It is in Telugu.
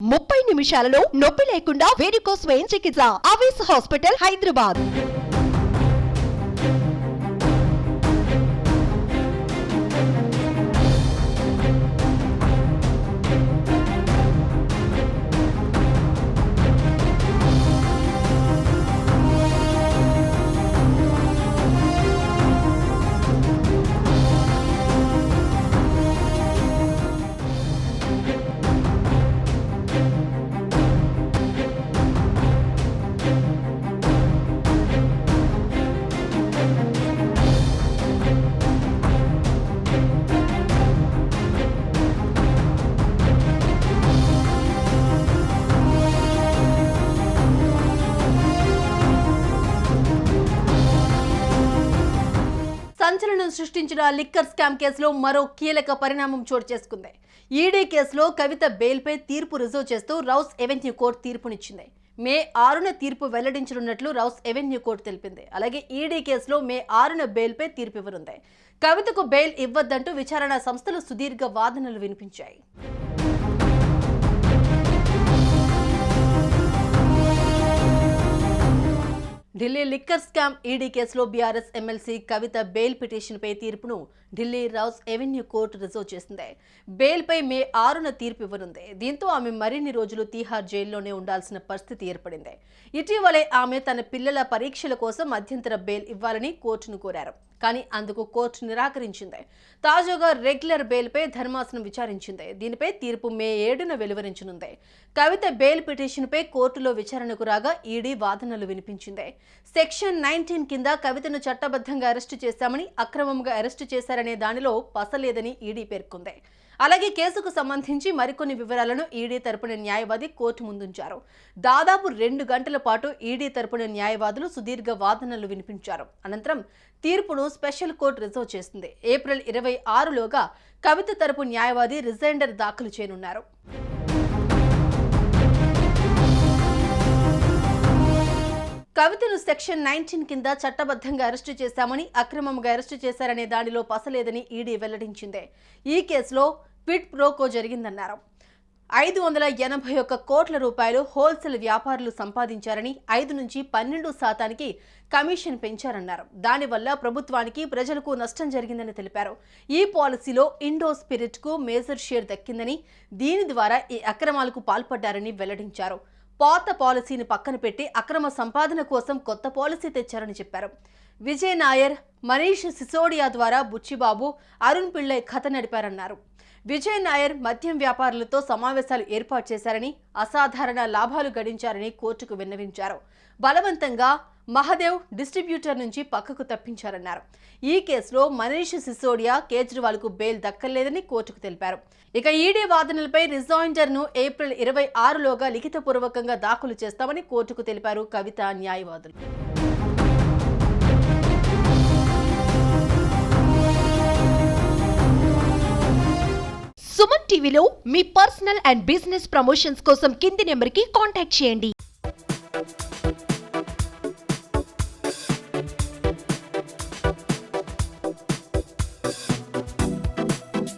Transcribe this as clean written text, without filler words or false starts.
30 నిమిషాలలో నొప్పి లేకుండా వేడికోస్ వెయిన్ చికిత్స. ఆవేశ హాస్పిటల్, హైదరాబాద్. సంచలనం సృష్టించిన లిక్కర్ స్కామ్ కేసులో మరో కీలక పరిణామం చోటు చేసుకుంది. ఈడీ కేసులో కవిత బెయిల్పై తీర్పు రిజర్వ్ చేస్తూ రౌస్ ఎవెన్యూ కోర్టు తీర్పునిచ్చింది. మే 6న తీర్పు వెల్లడించనున్నట్లు రౌస్ ఎవెన్యూ కోర్టు తెలిపింది. అలాగే ఈడీ కేసులో మే 6న బెయిల్పై తీర్పు ఇవ్వనుంది. కవితకు బెయిల్ ఇవ్వద్దంటూ విచారణ సంస్థలు సుదీర్ఘ వాదనలు వినిపించాయి. ఢిల్లీ లిక్కర్ స్కామ్ ఈడీ కేసులో బీఆర్ఎస్ ఎమ్మెల్సీ కవిత బెయిల్ పిటిషన్పై తీర్పును Delhi Rouse Avenue court reserve చేసింది. బెయిల్పై మే 6న తీర్పు ఇవ్వనుంది. దీంతో ఆమె మరిన్ని రోజులు తీహార్ జైల్లోనే ఉండాల్సిన పరిస్థితి ఏర్పడింది. ఇటీవలే ఆమె తన పిల్లల పరీక్షల కోసం మధ్యంతర బెయిల్ ఇవ్వాలని కోర్టును కోరారు. కానీ అందుకు కోర్టు నిరాకరించింది. తాజాగా రెగ్యులర్ బెయిల్పై ధర్మాసనం విచారించింది. దీనిపై తీర్పు మే 7న వెలువరించనుంది. కవిత బెయిల్ పిటిషన్పై కోర్టులో విచారణకు రాగా ఈడీ వాదనలు వినిపించింది. సెక్షన్ 19 కింద కవితను చట్టబద్ధంగా అరెస్టు చేశామని, అక్రమంగా అరెస్టు చేశారనే దానిలో పసలేదని ఈడీ పేర్కొంది. అలాగే కేసుకు సంబంధించి మరికొన్ని వివరాలను ఈడీ తరపున న్యాయవాది కోర్టు ముందుంచారు. దాదాపు 2 గంటల పాటు ఈడీ తరపున న్యాయవాదులు సుదీర్ఘ వాదనలు వినిపించారు. అనంతరం తీర్పును స్పెషల్ కోర్టు రిజర్వ్ చేస్తుంది. ఏప్రిల్ 26లోగా కవిత తరపు న్యాయవాది రిజైండర్ దాఖలు చేయనున్నారు. కవితను సెక్షన్ 19 కింద చట్టబద్ధంగా అరెస్టు చేశామని, అక్రమంగా అరెస్టు చేశారనే దానిలో పసలేదని ఈడీ వెల్లడించింది. ఈ కేసులో క్విడ్ ప్రోకో జరిగిందన్నారు. 581 కోట్ల రూపాయలు హోల్సేల్ వ్యాపారులు సంపాదించారని, 5 నుంచి 12% కమిషన్ పెంచారన్నారు. దానివల్ల ప్రభుత్వానికి, ప్రజలకు నష్టం జరిగిందని తెలిపారు. ఈ పాలసీలో ఇండో స్పిరిట్ కు మేజర్ షేర్ దక్కిందని, దీని ద్వారా ఈ అక్రమాలకు పాల్పడ్డారని వెల్లడించారు. పాత పాలసీని పక్కన పెట్టి అక్రమ సంపాదన కోసం కొత్త పాలసీ తెచ్చారని చెప్పారు. విజయ్ నాయర్, మనీష్ సిసోడియా ద్వారా బుచ్చిబాబు, అరుణ్ పిళ్ళై కథ నడిపారన్నారు. విజయ్ నాయర్ మద్యం వ్యాపారులతో సమావేశాలు ఏర్పాటు చేశారని, అసాధారణ లాభాలు గడించారని కోర్టుకు విన్నవించారు. బలవంతంగా మహదేవ్ డిస్ట్రిబ్యూటర్ నుంచి పక్కకు తప్పించారన్నారు. ఈ కేసులో మనీష్ సిసోడియా, కేజ్రీవాల్ కు బెయిల్ దక్కలేదని కోర్టుకు తెలిపారు. ఇక ఈడీ వాదనలపై రిజైండర్ ను ఏప్రిల్ 26లోగా లిఖితపూర్వకంగా దాఖలు చేస్తామని కోర్టుకు తెలిపారు కవిత న్యాయవాదులు. సుమన్ టీవీలో మీ పర్సనల్ అండ్ బిజినెస్ ప్రమోషన్స్ కోసం కింది నెంబర్కి కాంటాక్ట్ చేయండి.